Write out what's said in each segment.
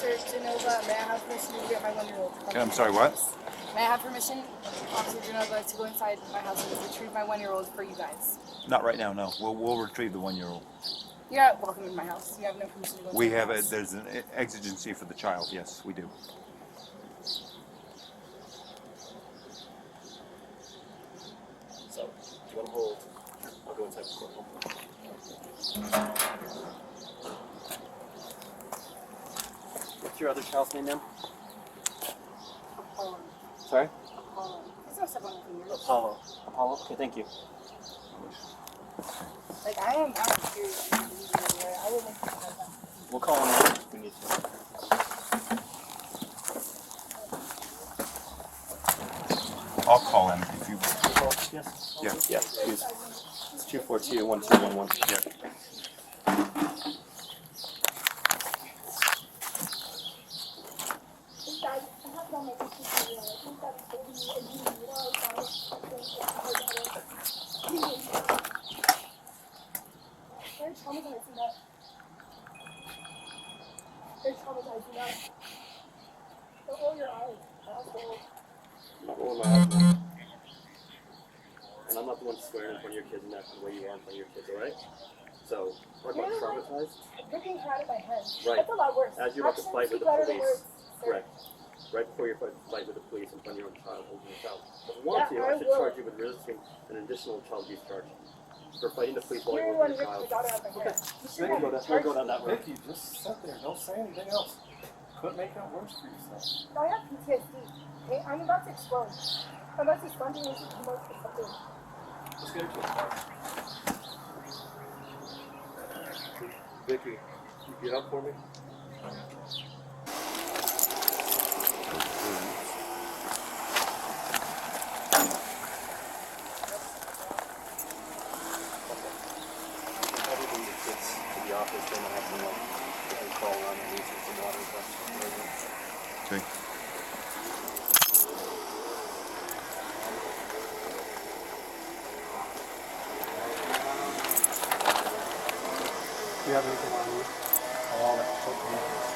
Officer Genova, may I have permission to get my 1-year-old? I'm sorry, what? May I have permission, Officer Genova, to go inside my house and retrieve my 1-year-old for you guys? Not right now, no. We'll retrieve the 1-year-old. You're not welcome in my house. You have no permission to go inside my house. There's an exigency for the child, yes, we do. So, do you want to hold? I'll go inside the Corporal. What's your other child's name, ma'am? Apollo. Sorry? Apollo. There's no step on my fingers. Apollo. Apollo? Okay, thank you. Like, I'm serious. I will make you have that. We'll call him out if we need to. I'll call him if you... Yes? Yeah. Yeah, please. It's 242-1211. Yeah. They're traumatizing us. Don't roll your eyes, asshole. I'm not rolling my eyes, man. And I'm not the one swearing in front of your kids and acting the way you are in front of your kids, alright? So, talk about traumatized. Ripping her out of my head. Right. That's a lot worse. As you're about to fight with the police. Correct. Right before you fight with the police in front of your own child, holding your child. If I want to, I should charge you with resisting an additional child abuse charge. For fighting the police while you're holding your child. Okay. We'll go down that road. Vicky, just sit there. Don't say anything else. Quit making it worse for yourself. I have PTSD. Okay, I'm about to explode. I'm about to spontaneously come out with something. Let's get into it. Vicky, you get up for me? Everything the kids to the office, then I have to know if they call around and leave some water and stuff. Okay. Do you have anything on you? All that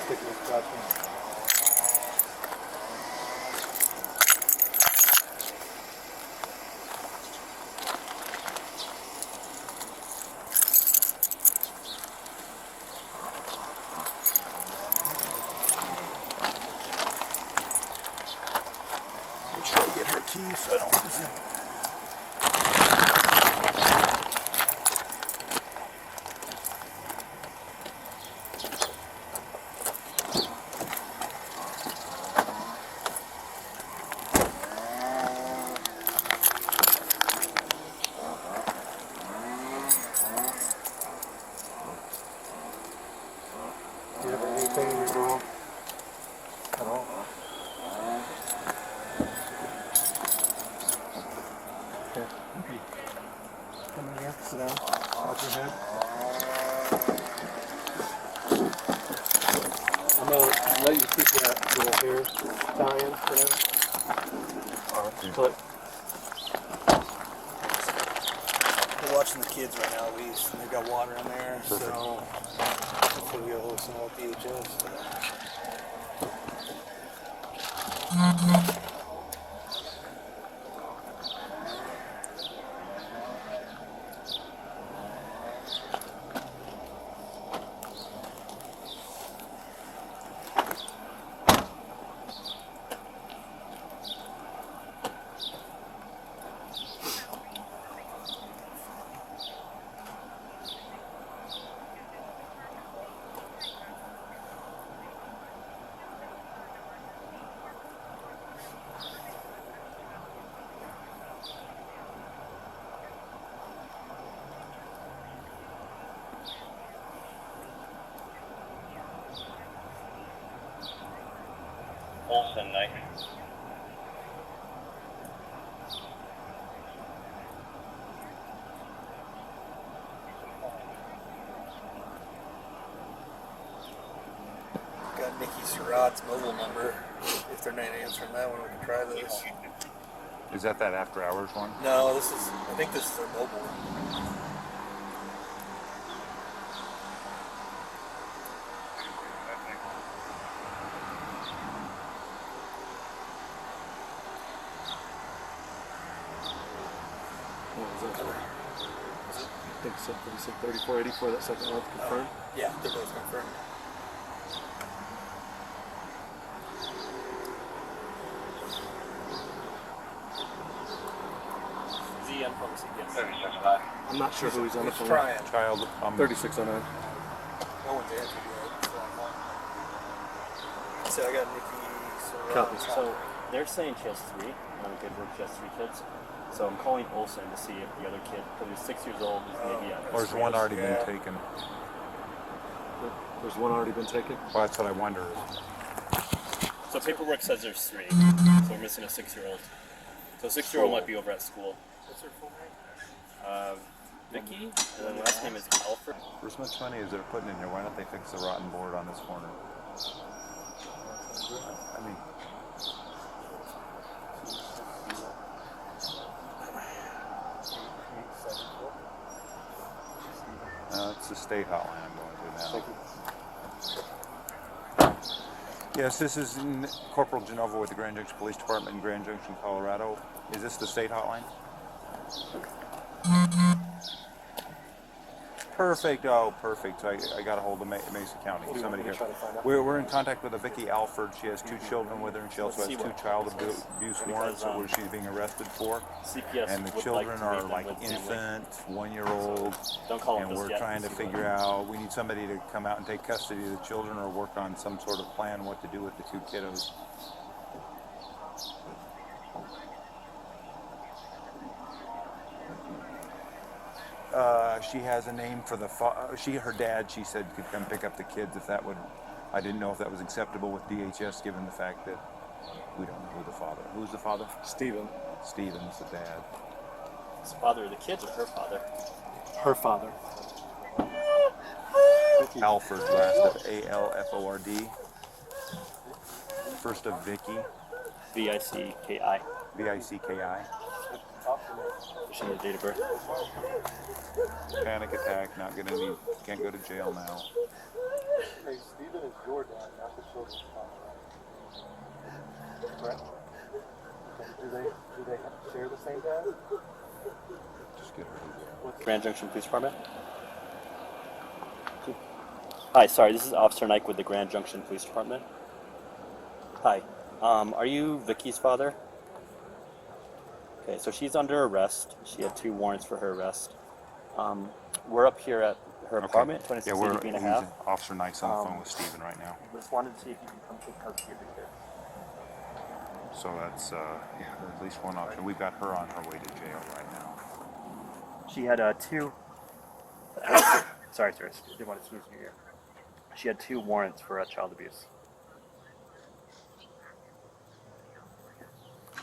sticking scratching. Make sure I get her keys so I don't lose them. Do you have anything in your room? At all? Okay. Come in here. Sit down. Watch your head. I'm going to let you keep that little hair tie-in for now. Alright. Clip. We're watching the kids right now, Louise. They've got water in there, so hopefully we got a little small PHS. Olsen, night. Got Nikki Surratt's mobile number. If they're not answering that one, we can try this. Is that after hours one? No, this is, I think this is their mobile. I think so. He said 3484, that second one confirmed. Yeah, they're both confirmed. Is he on phone? Yes. 3609. I'm not sure who he's on the phone. Trying. Child, 3609. No one's answered yet. So I got Nikki. Copy. So they're saying she has 3. Good work, she has 3 kids. So I'm calling Olsen to see if the other kid, because he's 6 years old, is maybe or has one already been Yeah. taken? There's one already been taken? Well, that's what I wonder. So paperwork says there's 3. So we're missing a 6-year-old. So 6-year-old might be over at school. What's her full name? Vicky, and then last name is Alfred. Where's much money is they're putting in here? Why don't they fix the rotten board on this corner? I mean, it's the state hotline I'm going to now. Yes, this is Corporal Genova with the Grand Junction Police Department in Grand Junction, Colorado. Is this the state hotline? Perfect. Oh, perfect. So I got a hold of Mesa County. Somebody here. We're in contact with a Vicky Alford. She has 2 children with her, and she also has 2 child abuse warrants where she's being arrested for. CPS And the would children like to are meet them like with family. infant, 1-year-old, Don't call them and just we're yet. trying to figure out. We need somebody to come out and take custody of the children, or work on some sort of plan what to do with the 2 kiddos. She has a name for the her dad. She said could come pick up the kids if that would. I didn't know if that was acceptable with DHS, given the fact that we don't know who the father. Who's the father? Stephen. Stephen's the dad. It's the father of the kids or her father? Her father. Alford, last of Alford. First of Vicky, Vicki. Vicki. Show the date of birth. Panic attack. Not gonna need. Can't go to jail now. Hey, Stephen is your dad, not the children's father. Correct? Do they share the same dad? Just get her. Grand Junction Police Department. Hi, sorry, this is Officer Nike with the Grand Junction Police Department. Hi, are you Vicky's father? Okay, so she's under arrest. She had 2 warrants for her arrest. We're up here at her apartment, 26 Yeah, and a half. Officer Knight's on the phone with Stephen right now. Just wanted to see if you can come take custody of the kids. So that's at least one option. We've got her on her way to jail right now. She had 2. Sorry, sir. Didn't want to sneeze in your ear. She had 2 warrants for child abuse.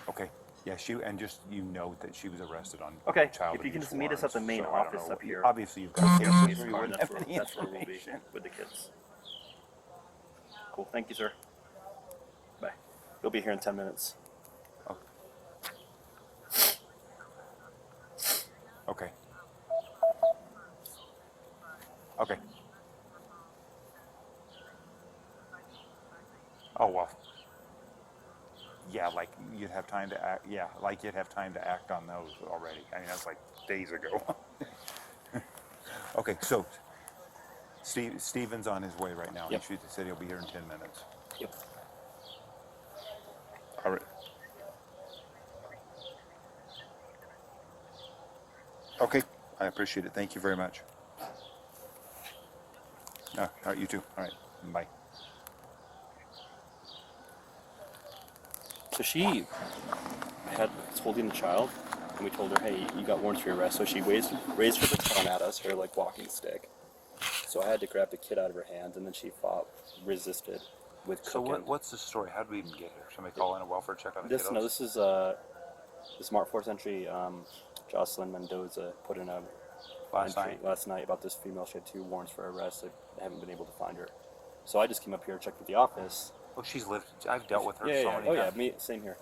Okay. Yeah, just note that she was arrested on Okay, child if you can abuse just meet us at the warrants, main so I don't office know. up here. Obviously, you've got Police cameras. We car, wouldn't have any that's where we'll be information. with the kids. Cool, thank you, sir. Bye. You'll be here in 10 minutes. Okay. Okay. Oh, well. Yeah, like you'd have time to act. Yeah, like you'd have time to act on those already. I mean, that's like days ago. Okay, so Steven's on his way right now. Yep. He said he'll be here in 10 minutes. Yep. All right. Okay, I appreciate it. Thank you very much. All right, you too. All right, bye. So she was holding the child, and we told her, hey, you got warrants for your arrest. So she raised her baton at us, her like walking stick. So I had to grab the kid out of her hands, and then she resisted with cooking. So what's the story? How did we even get here? Somebody call in a welfare check on the This kiddos? no, this is the Smart Force entry. Jocelyn Mendoza put in a Last entry night? last night about this female. She had 2 warrants for arrest. They haven't been able to find her. So I just came up here, checked with the office. Oh, she's lived. I've dealt with her Yeah, so yeah. many Oh, yeah. times. Me, same here.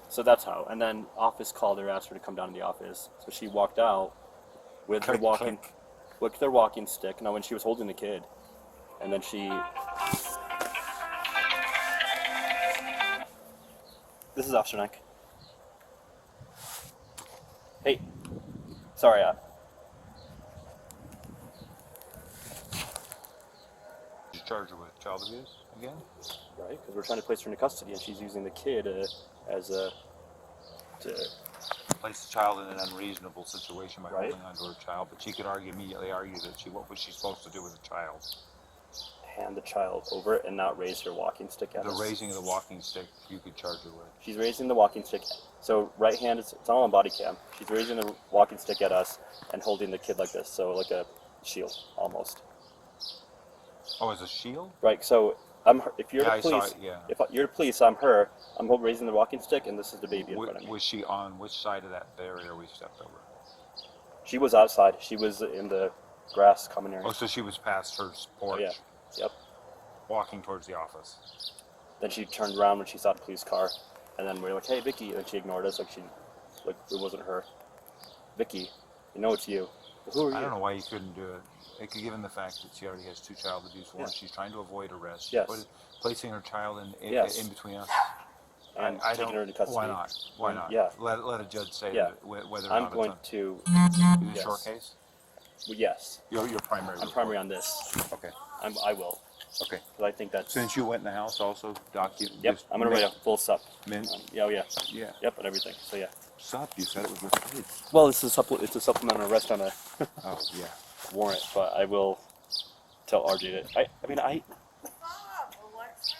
So that's how. And then office called her, asked her to come down to the office. So she walked out with her walking stick. Now, when she was holding the kid, and then she. This is Officer Nike. Hey, Sorry, You charge her with child abuse again? right? Because we're trying to place her into custody, and she's using the kid as a to Place the child in an unreasonable situation by Right. holding onto her child, but she could immediately argue that what was she supposed to do with the child? hand the child over and not raise her walking stick at The us. raising of the walking stick, you could charge her with. She's raising the walking stick. So right hand, it's all on body cam. She's raising the walking stick at us and holding the kid like this, so like a shield almost. Oh, as a shield? Right. So I'm her, if you're Yeah, the I saw police, it, yeah. if you're the police, I'm her. I'm raising the walking stick, and this is the baby in front of me. Was she on which side of that barrier we stepped over? She was outside. She was in the grass common area. Oh, so she was past her porch, Yeah. Yep. walking towards the office. Then she turned around when she saw the police car, and then we were like, "Hey, Vicky," and she ignored us, like it wasn't her. Vicky, you know it's you. Who are you? I don't know why you couldn't do it. Given the fact that she already has 2 child abuse warrants, she's trying to avoid arrest. She's Yes. Placing her child in Yes. between us. And I taking don't. her into custody. Why not? Why not? Yeah. Let a judge say Yeah. that, whether or I'm not going it's to. a yes. short case. Well, yes. Your primary. I'm report. primary on this. Okay. I will. Okay. Because I think that's. Since you went in the house, also document. Yep. I'm gonna write a full sup. Mint. Yeah. Oh yeah. Yeah. Yep. And everything. So yeah. Sup? You said it was with kids. Well, it's a supplemental arrest on a Oh yeah. warrant, but I will tell RJ that.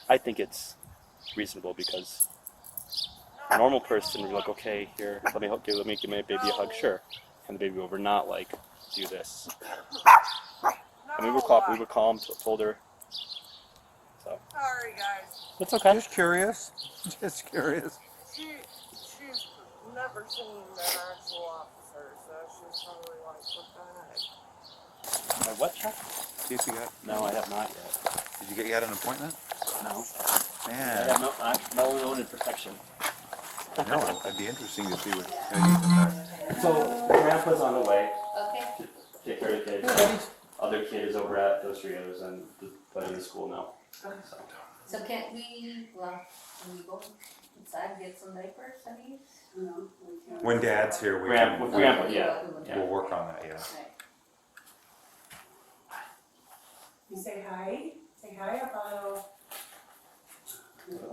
I think it's reasonable because a normal person would be like, okay, here, let me give my baby a hug, sure, hand the baby over, not like do this. And we were calm, told her. So Sorry, guys. it's okay. Just curious. Just curious. She's never seen an actual officer, so she's probably like, what the heck? My what check? See if you got. No, I have not yet. Did you get an appointment? No. I Man. have no loaded protection. No, it'd be interesting to see what. So Grandpa's on the way Okay. to take care of the kids. Other kid is over at those 3 others and buddy in school now. So. So can't we, can we go inside and get some diapers, I mean? No, we can't. When Dad's here, we Grandpa, can. Grandpa, yeah. We'll work on that. Yeah. Right. You say hi. Say hi, Apollo.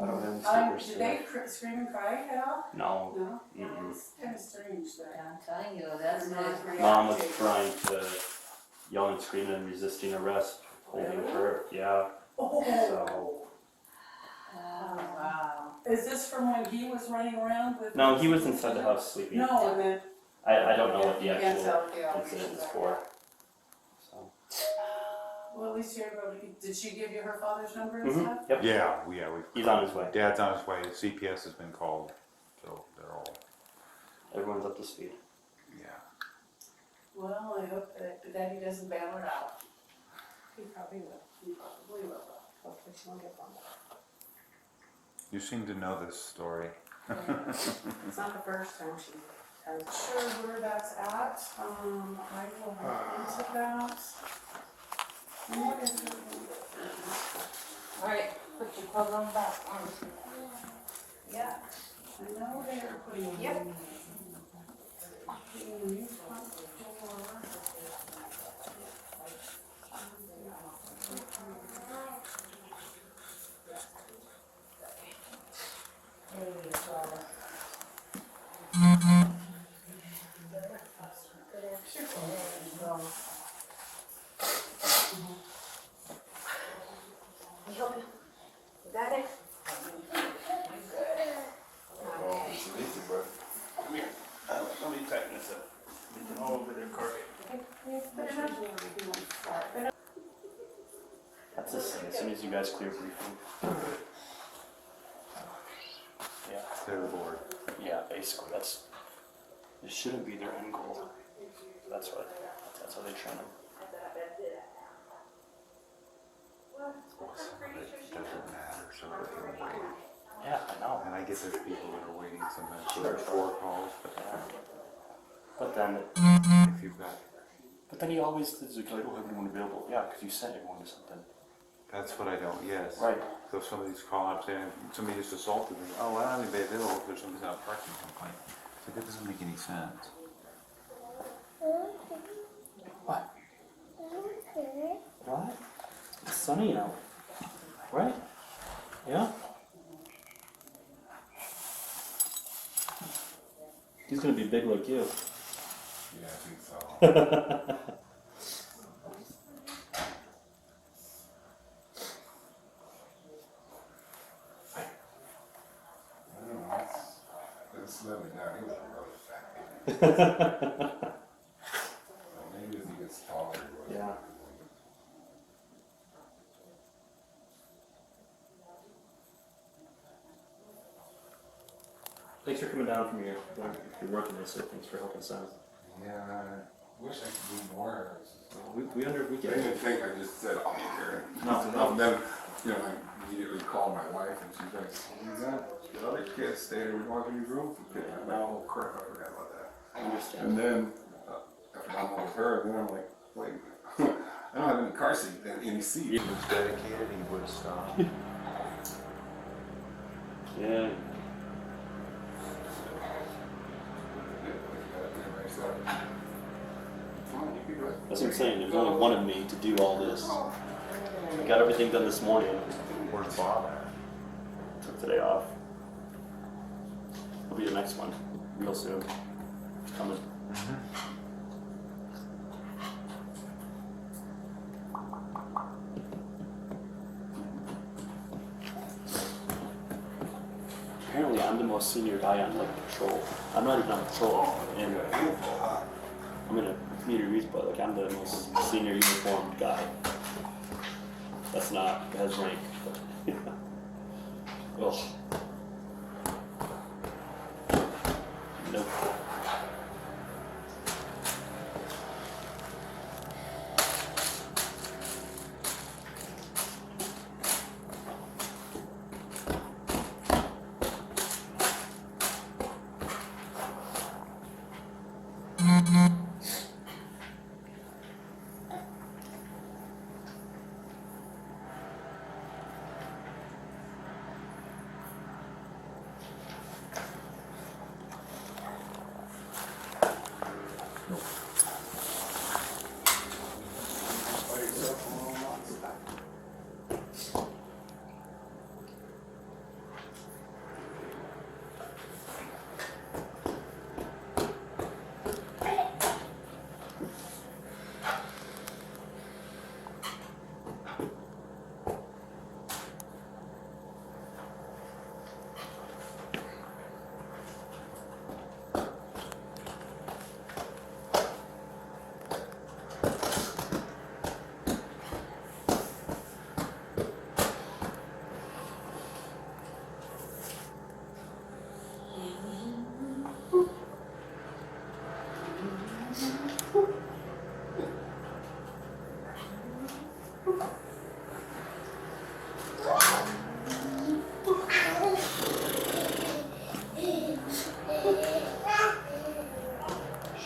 I don't have any stickers. Did they scream and cry at all? No. No? Mm-mm. It's kind of strange that. I'm telling you, that's not. Mom was trying to yell and scream and resisting arrest, holding her. Yeah. Oh, So. wow. Is this from when he was running around with? No, he was inside the house sleeping. No, I meant. I don't know what the Yeah, actual so, yeah, incident is for. So. Well, at least you're able to. Did she give you her father's number and Mhm. stuff? Yep. Yeah. We. He's on his way. Dad's on his way. CPS has been called, so they're all. Everyone's up to speed. Yeah. Well, I hope that Daddy doesn't bail her out. He probably will. He probably will. Hopefully she won't get bumped. You seem to know this story. It's not the first time she has. Sure where that's at. I will look into that. What is it? Alright, put your clothes on back. Yeah, I know they're putting. Yep. Putting a new front door. You got it? Come here. Let me tighten this up. Get all over their carpet. That's this thing. As soon as you guys clear briefing. Yeah. They're bored. Yeah, basically that's. This shouldn't be their end goal. That's how they train them. It doesn't matter. So they're waiting. Yeah, I know. And I guess there's people that are waiting sometimes for Sure. their 4 calls. But then, If you've got. but then he always is like, I don't have anyone available. Yeah, because you sent everyone to something. That's what I don't. Yes. Right. So if somebody's calling up saying somebody just assaulted me. Oh, well, I don't have anybody available if there's somebody's out parking complaint. So that doesn't make any sense. What? What? It's sunny out. Right? Yeah? He's gonna be big like you. Yeah, I think so. I don't know, it's slowing down. He was really fat. So maybe as he gets taller, he will. Yeah. Thanks for coming down from your work today, so thanks for helping us out. Yeah, I wish I could do more. We I get didn't it. think, I just said, oh, here. No. And then, you know, I immediately called my wife and she's like, you got the other kids stayed in your room for kids. I'm like, oh crap, I forgot about that. I understand. And then, after I'm with her, then I'm like, wait, I don't have any car seat, any seat. He was dedicated, he would stop. Yeah. That's what I'm saying. There's only one of me to do all this. I got everything done this morning. Where's Bob at? Took today off. Will be the next one, real soon. It's coming. Apparently, I'm the most senior guy on like patrol. I'm not even on patrol, and I'm in a community reach, but like I'm the most senior uniformed guy. That's not as rank. Ugh. Nope.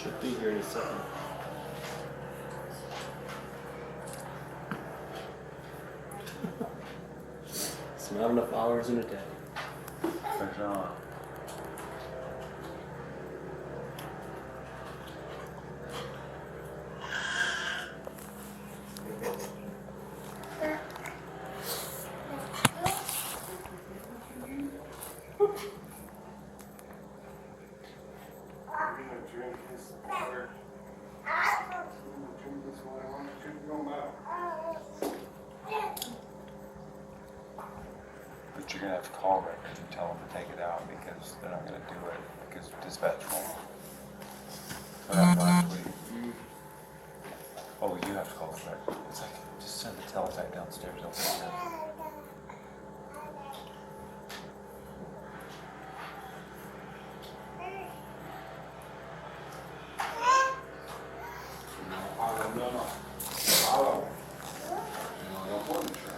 Should be here in a second. It's not enough hours in a day. For sure. I'm gonna drink this water. I'm gonna drink this water. I'm gonna drink no matter. But you're gonna have to call records and tell them to take it out because they're not gonna do it because dispatch won't. So that's last week. Oh, you have to call the record. It's like, just send the teletype downstairs, they'll take care of it. No. Follow. No, don't put in the trash.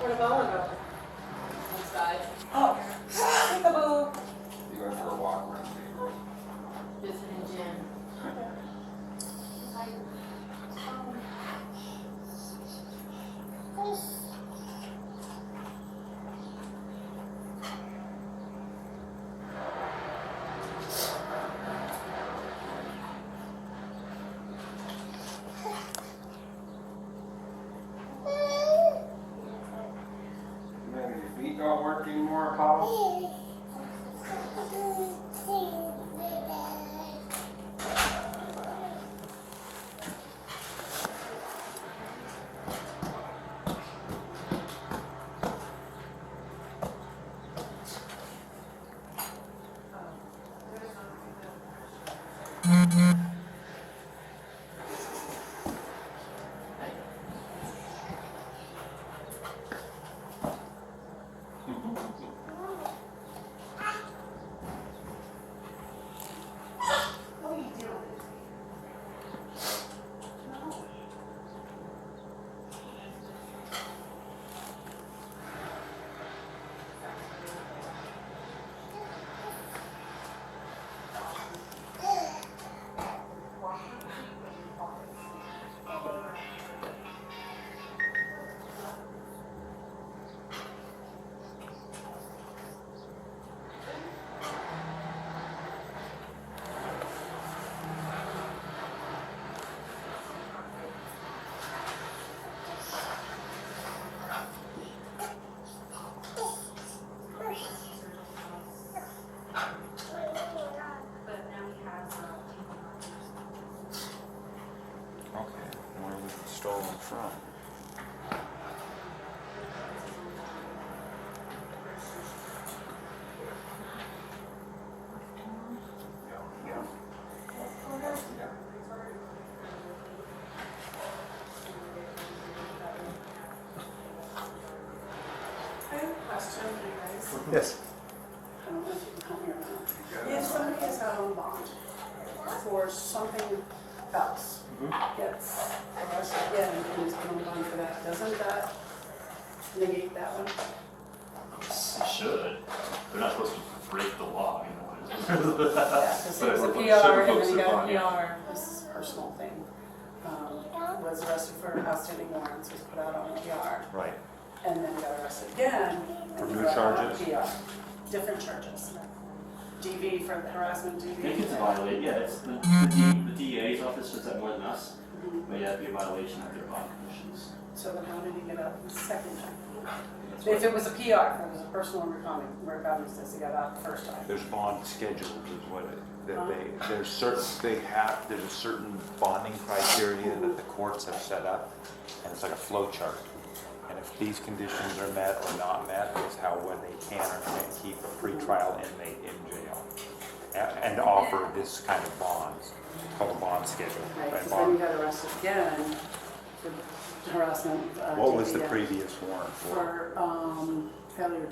Where'd Ellen go? Outside. Oh, peekaboo. You going for a walk around the neighborhood? Visiting Jen. Man, your feet don't work anymore, Apollo? Okay, where was it stolen from? I have a question for you guys. Yes. I don't know if you can help me or not. If somebody has got on bond for something else, gets arrested again and is put on bond for that, doesn't that negate that one? It should. They're not supposed to break the law, you know. Yeah, because it was a But PR should and then focus he got upon, a yeah. PR, this is a personal thing. Was arrested for outstanding warrants, was put out on a PR, Right. and then got arrested again. For and new got out on a charges? PR. Different charges. DV for the harassment, I think DV. it's a violation, yeah, it's the DA's office does that more than us, but yeah, it'd be a violation of their bond conditions. So then how did he get out the second time? If it was a PR, if it was a personal recognizance, he got out the first time. There's bond schedules is what it, that there's a certain bonding criteria that the courts have set up, and it's like a flow chart. And if these conditions are met or not met, is how when they can or can't keep a pretrial inmate in jail. And offer this kind of bonds, called a bond schedule. Right, Right, because then he bond. got arrested again for harassment. What was the DV, previous warrant for? For failure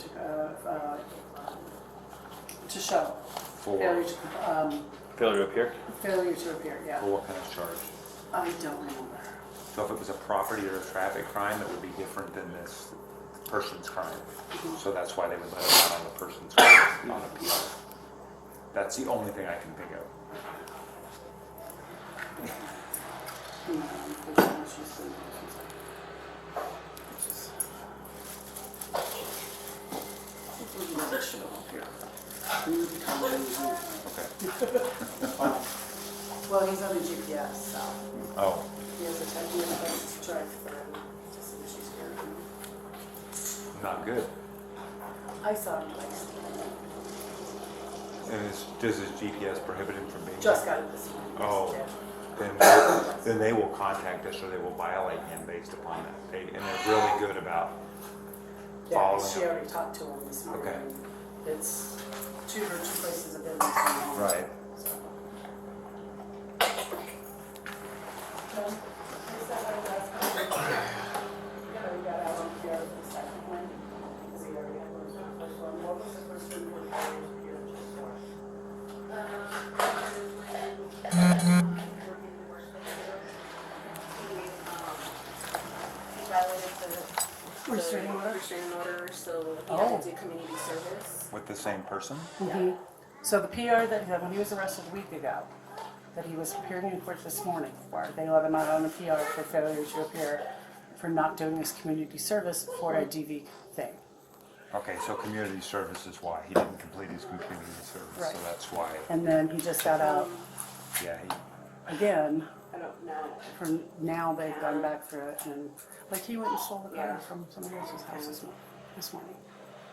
to show. For Failure to, Failure to appear? failure to appear, yeah. for what kind of charge? I don't remember. So if it was a property or a traffic crime, that would be different than this person's crime. So that's why they would let it out on the person's crime on appeal. That's the only thing I can think of. Okay. Well, he's on the GPS, so Oh, he has a GPS track for him to see if she's here. not good. I saw him twice. And does his GPS prohibit him from being? Just got it this morning. Oh. Yeah. Then they will contact us or they will violate him based upon that. And they're really good about Yeah, following she up. already talked to him this morning. Okay. It's two places of business. now. Right. So. No, is that our last one? Yeah, we got out on PR for the second one. Because he already had one for the first one. What was the first one you were PR just for? violated the Restraining order? restraining order, so he Oh. had to do community service. With the same person? Mhm. So the PR that he had when he was arrested a week ago, that he was appearing in court this morning for, they let him out on a PR for failure to appear for not doing his community service for a DV thing. Okay, so community service is why. He didn't complete his community service, Right. so that's why. And then he just got out Yeah, again. I don't know. For now, they've gone back through it, and like he went and stole the car from somebody else's house this morning.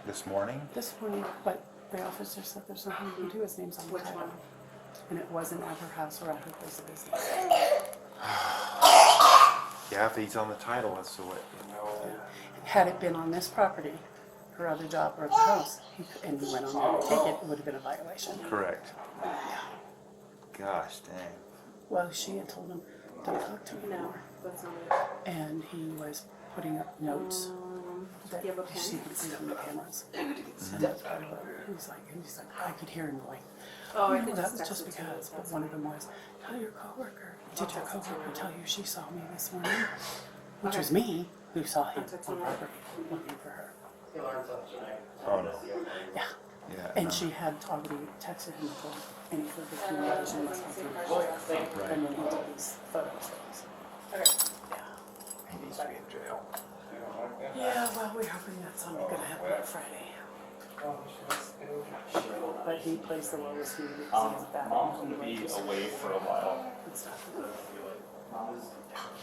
this morning? This morning, but the officer said there's nothing you can do. His name's on the Which title. one? And it wasn't at her house or at her place of business. Yeah, if he's on the title, that's the way. Had it been on this property, her other job or at the house, and he went on there to take it, it would have been a violation. Correct. Gosh, dang. Well, she had told him, don't talk to me No, anymore. that's not it. And he was putting up notes that do you have a pen? she could see on the cameras. And that's part of it. He's like, I could hear him going, Oh, I no, could that was text just it to you. because. But one of them was, tell your coworker. Did your coworker tell you she saw me this morning? Which was me who saw him on property looking for her. Oh, no. Yeah. Yeah. And no. she had already texted him for any further communication with something. And then he took these photos. Okay. Yeah. He needs to be in jail. Yeah, well, we're hoping that's something gonna happen on Friday. But he plays the lowest key because he has bad Mom's gonna be away for a while. and stuff.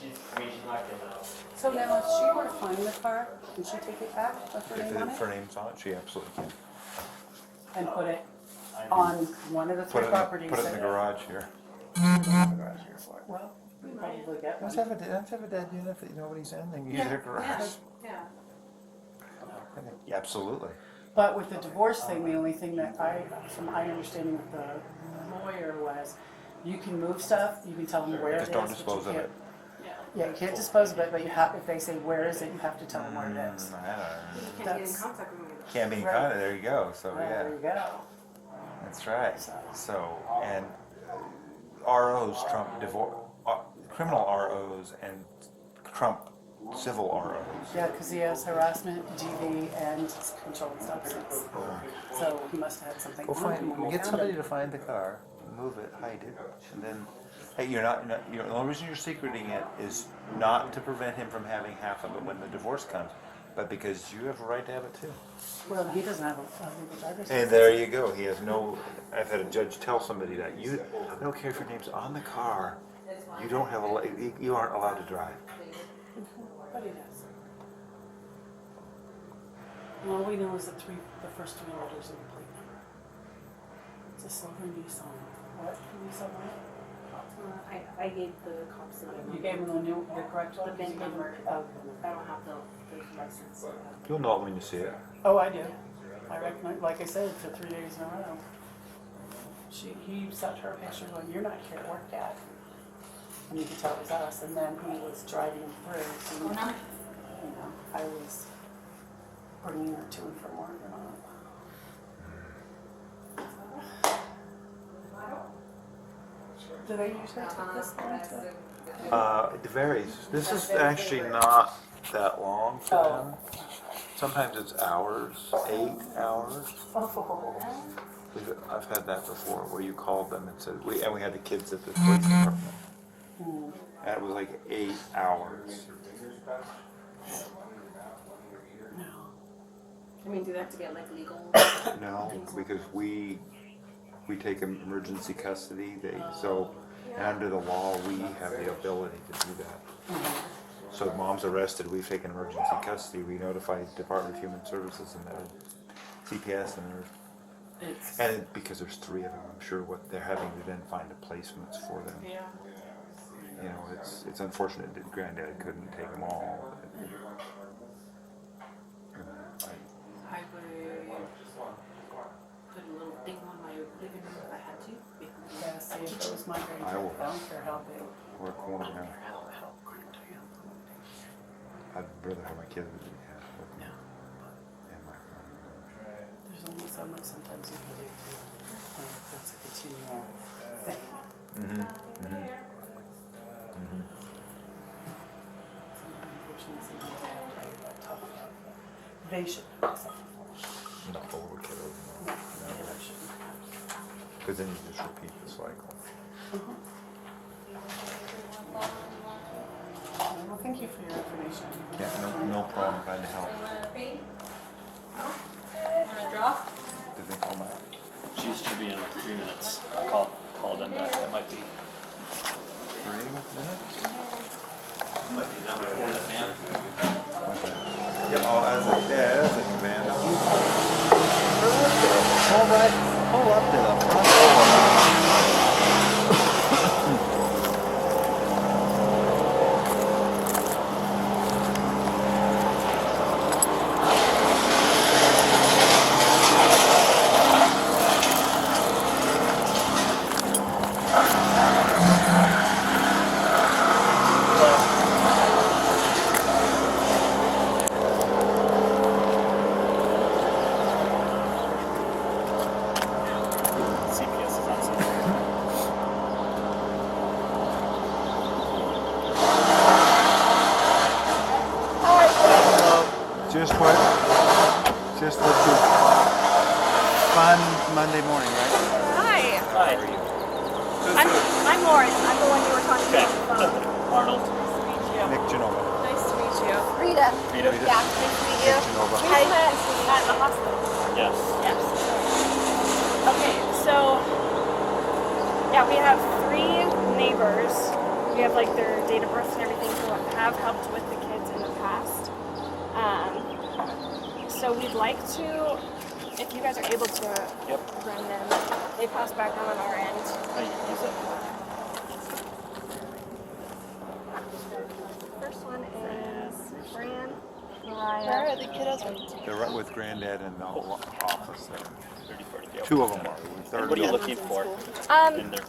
She's not gonna. So now, if she were to find the car, can she take it back with her If name on her it? name's on it, she absolutely can. And put it on one of the three properties? Put it in the that- garage here. Put it in the garage here for it. Well, we can probably get Let's one. have a dead unit that nobody's in, and use their garage. Yeah. Yeah, absolutely. But with the divorce thing, the only thing that from my understanding with the lawyer was, you can move stuff, you can tell them where it is. Just don't but you dispose of can't- it. Yeah, you can't dispose of it, but you have, if they say where is it, you have to tell them where it is. You can't get in That's- contact with me. Can't be in Right. contact, there you go, so Well, there you yeah, go. that's right. So, and ROs trump criminal ROs and trump civil ROs. Yeah, because he has harassment, DV, and controlled substance. So he must have had something. Go on him when we get found somebody him. to find the car, move it, hide it, and then, hey, the only reason you're secreting it is not to prevent him from having half of it when the divorce comes, but because you have a right to have it too. Well, he doesn't have a legal driver's And there you go, he has no, I've had a judge tell somebody that, I don't care if your name's on the car, you don't have you aren't allowed to drive. But he does. And all we know is the first three letters of the plate number. It's a silver Nissan. What Nissan? I gave the cops the You gave him the correct one? The VIN number. Oh, I don't have the license. You'll know it when you see it. oh, I do. I recognize, like I said, for 3 days in a row. He sent her a picture going, you're not here at work yet. And you could tell it was us. And then he was driving through. So, you know, I was bringing her to and from work and all. Do they usually take this long to? It varies. This is actually not that long for Oh. them. Sometimes it's hours, 8 hours. Oh. I've had that before, where you called them and said, we had the kids at the police department. Hmm. And it was like 8 hours. No. I mean, do they have to get like legal? No, because we take emergency custody. And under the law, we have the ability to do that. So if mom's arrested, we've taken emergency custody. We notify Department of Human Services and CPS and because there's 3 of them, I'm sure what they're having to then find a placements for them. Yeah. You know, it's unfortunate that Granddad couldn't take them all. I would put a little thing on my living room if I had to. Yeah, see, if it was my grade, I I will. don't care how big. We're a corner now. How cramped I am. I'd rather have my kids than have with me. Yeah. And my family. There's only so much sometimes you can do too. That's a continual thing. Unfortunately, sometimes they should be acceptable. Not older kiddos. No, they shouldn't. Because then you just repeat the cycle. Well, thank you for your information. Yeah, no problem. Glad to help. Did they call back? She should be in 3 minutes. I'll call them back. That might be. 3 minutes? Might be that way. Man. Yeah, that's a command. Pull up to the front door. Just what you fun Monday morning, right? Hi. Hi. I'm Lauren. I'm the one you were talking to on the phone. Arnold. Nice to meet you. Nick Genova. Nice to meet you. Rita. Rita. Yeah, nice to meet you. Nick Genova. We met at the hospital. Yes. Yes. Okay, so yeah, we have 3 neighbors. We have like their date of birth and everything who have helped with the kids in the past. So we'd like to, if you guys are able to run them, they pass back on our end. First one is Fran, Mariah. Where are the kiddos? They're right with Granddad in the office there. 2 of them are. What are you looking for? In there?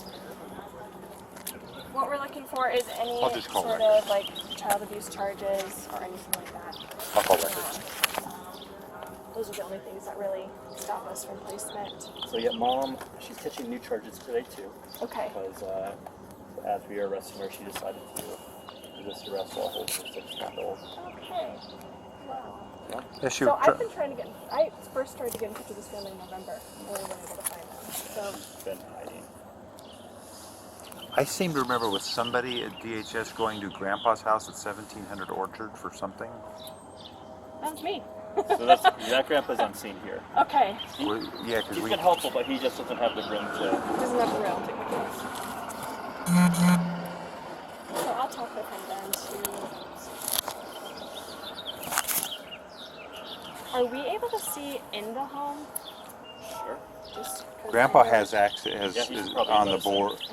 What we're looking for is any I'll just call sort records. of like child abuse charges or anything like that. I'll call records. Those are the only things that really stop us from placement. So yeah, Mom, she's catching new charges today too. Okay. Because as we were arresting her, she decided to resist arrest while holding her 6-month-old. Okay. Wow. Yes, So I've been trying to get, I first tried to get in touch with this family in November and we weren't able to find them. So She's been hiding. I seem to remember with somebody at DHS going to Grandpa's house at 1700 Orchard for something. that was me. So that grandpa's on scene here. Okay. Yeah, because He's we. been helpful, but he just doesn't have the room to. Doesn't have the room to take my kids. So I'll talk with him then too. Are we able to see in the home? Sure. Just 'cause Grandpa I know- has access Yeah, he's is probably on the noticing. board. Okay.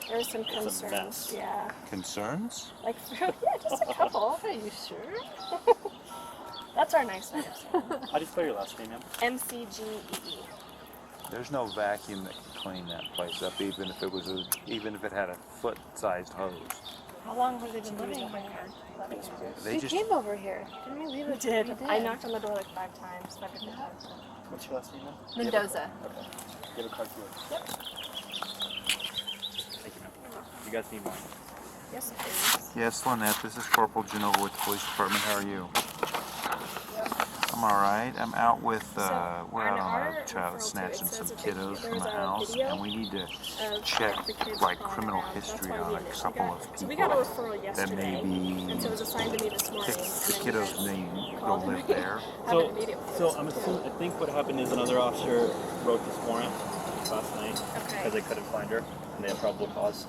There's some It's a concerns. mess. Yeah. Concerns? Like, yeah, just a couple. Are you sure? That's our nice one. How do you spell your last name, ma'am? MCGEE. There's no vacuum that can clean that place up, even if it had a foot-sized hose. How long have they been living here? They We just came over here. Didn't we leave We it? did. We did. I knocked on the door like 5 times. 5 different times. What's your last name, ma'am? Mendoza. Okay. You have a card to Yep. Thank you, ma'am. You guys need mine. Yes, please. Yes, Lynette, this is Corporal Genova with the police department. How are you? I'm all right. I'm out with, we're out on a child snatching some kiddos from a house, and we need to check, like, criminal history on a couple of So we got a people referral that yesterday. maybe And so it was assigned to me this morning. the and then you kiddos guys may go called live me. there. Have an immediate So police I'm report. assuming, I think what happened is another officer wrote this warrant last night Okay. because they couldn't find her and they had probable cause.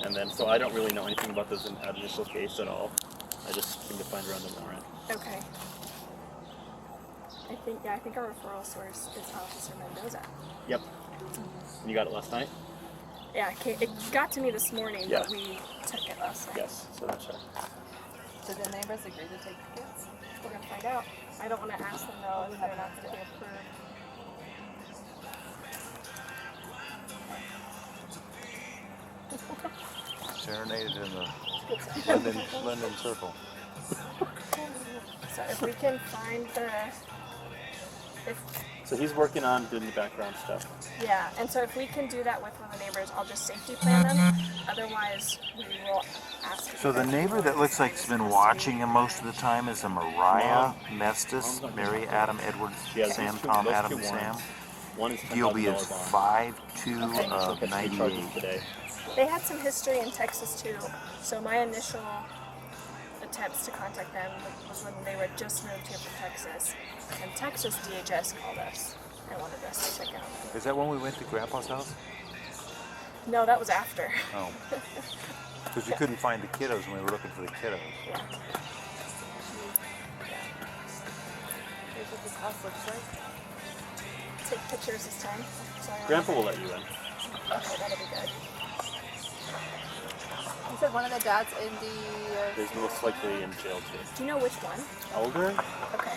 And then, so I don't really know anything about this initial case at all. I just came to find her on the warrant. Okay. I think our referral source is Officer Mendoza. Yep. And you got it last night? Yeah, it got to me this morning, Yeah. but we took it last night. Yes. So that's right. Did the neighbors agree to take the kids? We're gonna find out. I don't want to ask them though if they're not going to be approved. Serenaded in the London Circle. So if we can find the, So he's working on doing the background stuff. Yeah, and so if we can do that with one of the neighbors, I'll just safety plan them. Otherwise, we will ask. if So you the guys neighbor want that looks like to he's been custody. watching him most of the time is a Mariah Mestis, Mary, Adam, Edward, Yeah, Sam, those two- Tom, those Adam, two and Sam. warrants. One is DOB is $10,000 bond. 5/2 Okay. She'll of catch 3 charges 98. today. They had some history in Texas too. So my initial attempts to contact them was when they were just moved here from Texas, and Texas DHS called us and wanted us to check out. Is that when we went to Grandpa's house? No, that was after. Oh. Because we couldn't find the kiddos when we were looking for the kiddos. Yeah. Here's what this house looks like. Take pictures this time. Sorry. Grandpa will let you in. Okay, that'll be good. You said one of the dads in the. He's most likely in jail too. Do you know which one? Elder? Okay.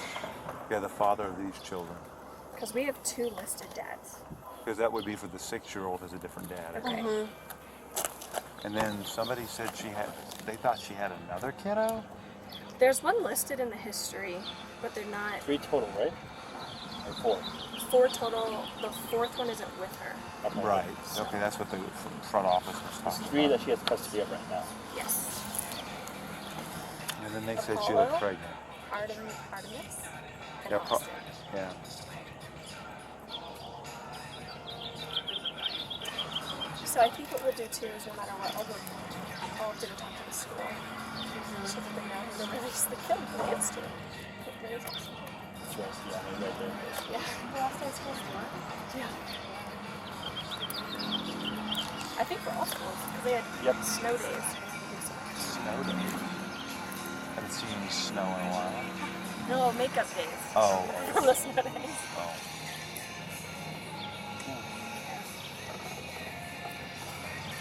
Yeah, the father of these children. Because we have 2 listed dads. Because that would be for the 6-year-old as a different dad. Okay. And then somebody said they thought she had another kiddo? There's one listed in the history, but they're not. 3 total, right? Or 4? 4 total. The 4th one isn't with her. Okay. Right. Okay, that's what the front office was There's talking 3 about. that she has custody of right now. Yes. And then they said she looked Apollo? pregnant. Artemis. And Yeah, Austin. yeah. So I think what we'll do too is no matter what, I'll do talk to the school so that they know who to release the kids to. That's right, yeah, right there. Yeah. The last day of school is tomorrow. Yeah. I think for all schools, because they had snow days. Snow day. Haven't seen any snow in a while. No, makeup days. Oh. From the snow days. Oh.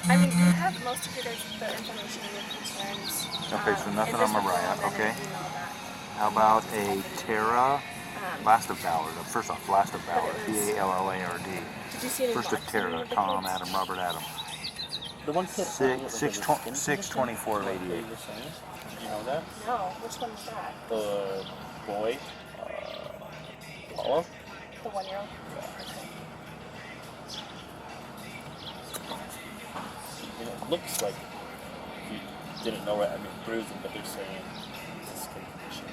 I mean, you have most of your guys' the information and your concerns. Okay, so nothing in on this Mariah, form and then okay. an email back. How about a Tara? Um, Last of Ballard. First off, Last of Ballard. But it was- B-A-L-L-A-R-D. Did you see any First of marks on Tara. any of the Tom, kids? Adam, Robert, Adam. The one kid. 6/24 of 88. Did you know that? No, which one is that? The boy, Apollo? The 1-year-old? You know, it looks like if you didn't know it, I mean bruising, but they're saying it's a skin condition.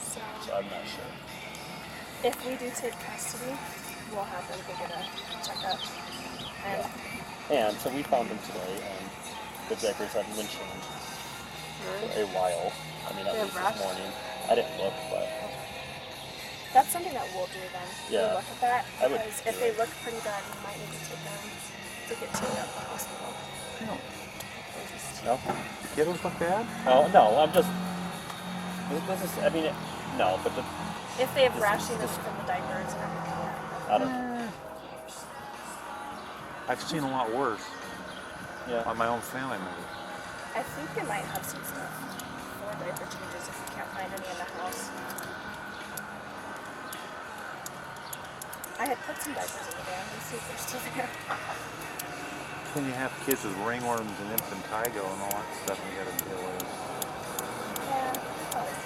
So I'm not sure. If we do take custody, we'll have them go get a checkup. And so we found them today, and the diapers haven't been changed for a while. I mean, at least this morning. I didn't look, but That's something that we'll do then. Yeah. We'll look at that, I would because do if they it. look pretty bad, we might need to take them to get to the hospital. No. no. The kiddos look bad? Oh no, I'm just. This is. I mean, no, but the. If they have rashiness from the diapers and everything. I don't. I've seen a lot worse Yeah. on my own family member. I think they might have some stuff for diaper changes if we can't find any in the house. I had put some diapers in the van. Let's see if they're still there. When you have kids with ringworms and impetigo and all that stuff, you gotta deal with it. Yeah, probably.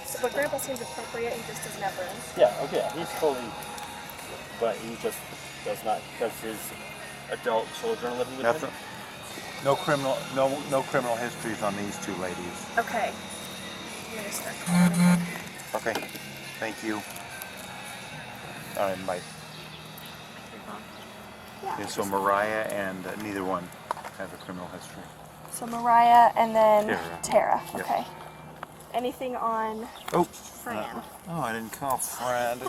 So, but Grandpa seems appropriate. He just doesn't have room. Yeah. Okay. He's totally. But he just does not because his adult children living with Nothing. him. No criminal histories on these 2 ladies. Okay. I'm gonna start calling him. Okay. Thank you. All right, bye. Yeah. Okay, so Mariah and neither one have a criminal history. So Mariah and then Tara. Tara. Yep. Okay. Anything on Oh. Fran? Oh, I didn't call Fran.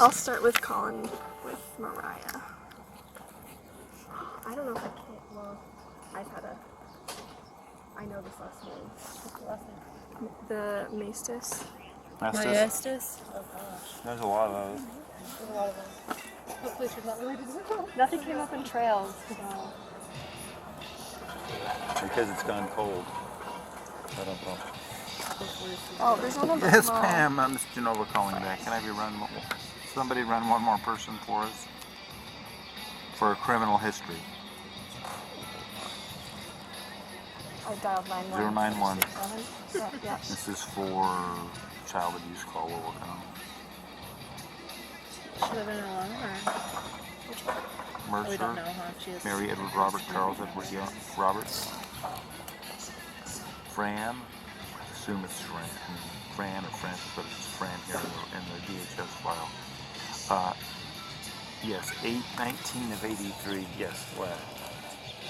I'll start with calling with Mariah. I don't know if I can. Well, I've had a. I know this last name. What's the last name? The Maestas. Maestas? Oh gosh. There's a lot of those. There's a lot of them. Hopefully she's not related to them. Nothing came up in trails. So. Because it's gone cold. I don't know. Oh, there's one number. Yes, Pam. Miss Genova calling back. Can I have you run somebody run one more person for us? For a criminal history. I dialed 911. 091. Yeah. This is for child abuse call we're working on. She live in alone or? Mercer, We don't know, huh? She is. Mary Edward Robert, Charles Edward Roberts, Fran, I assume it's Fran or Francis, but it's Fran here in the DHS file. Yes, 8/19 of 83, yes, well,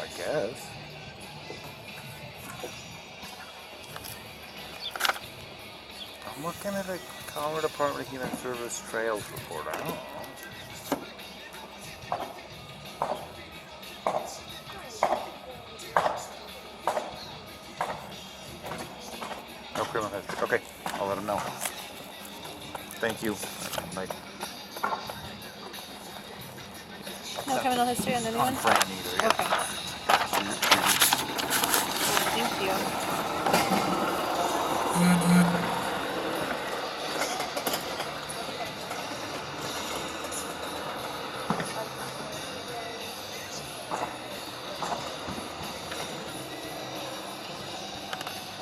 I guess. I'm looking at a Colorado Department of Human Service Trails report, I don't know. No criminal history. Okay, I'll let him know. Thank you. Like, No criminal history on anyone? on Fran either. Yeah. Okay. Thank you.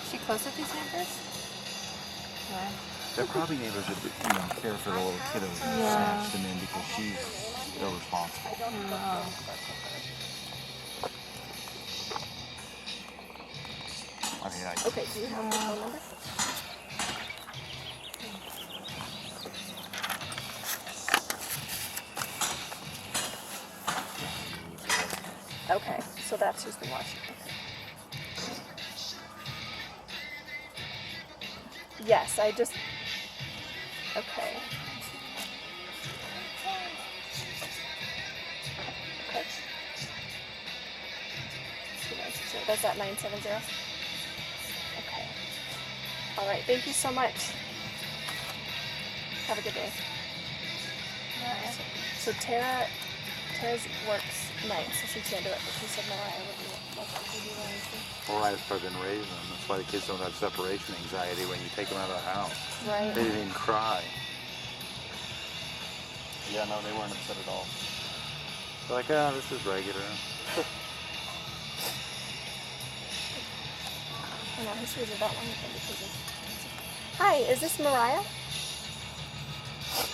Is she close with these neighbors? Yeah. They're probably neighbors that care for the little kiddos and Yeah. snatch them in because she's irresponsible. I mean, Okay, do you have the phone number? Okay, so that's who's been watching. Yes, I just. Okay. Okay. That's at 970. Okay. All right. Thank you so much. Have a good day. So Tara's works nights, so she can't do it. But she said Mariah would be welcome to do that. Mariah's probably been raising them. That's why the kids don't have separation anxiety when you take them out of the house. Right. They didn't even cry. Yeah, no, they weren't upset at all. They're like, oh, this is regular. I know histories are that one because of. Hi, is this Mariah?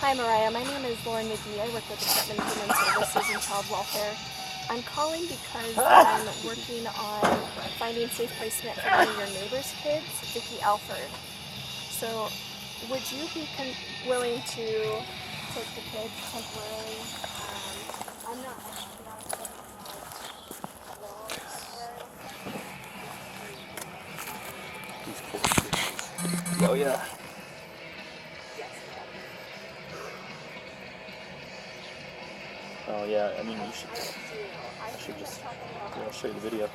Hi, Mariah. My name is Lauren McGee. I work with the Department of Human Services and Child Welfare. I'm calling because I'm working on finding safe placement for one of your neighbor's kids, Vicky Alford. So, would you be willing to take the kids temporarily? I'm not. These poor kids. Oh, yeah. Oh yeah, I mean, you should. I should just. I'll show you the video.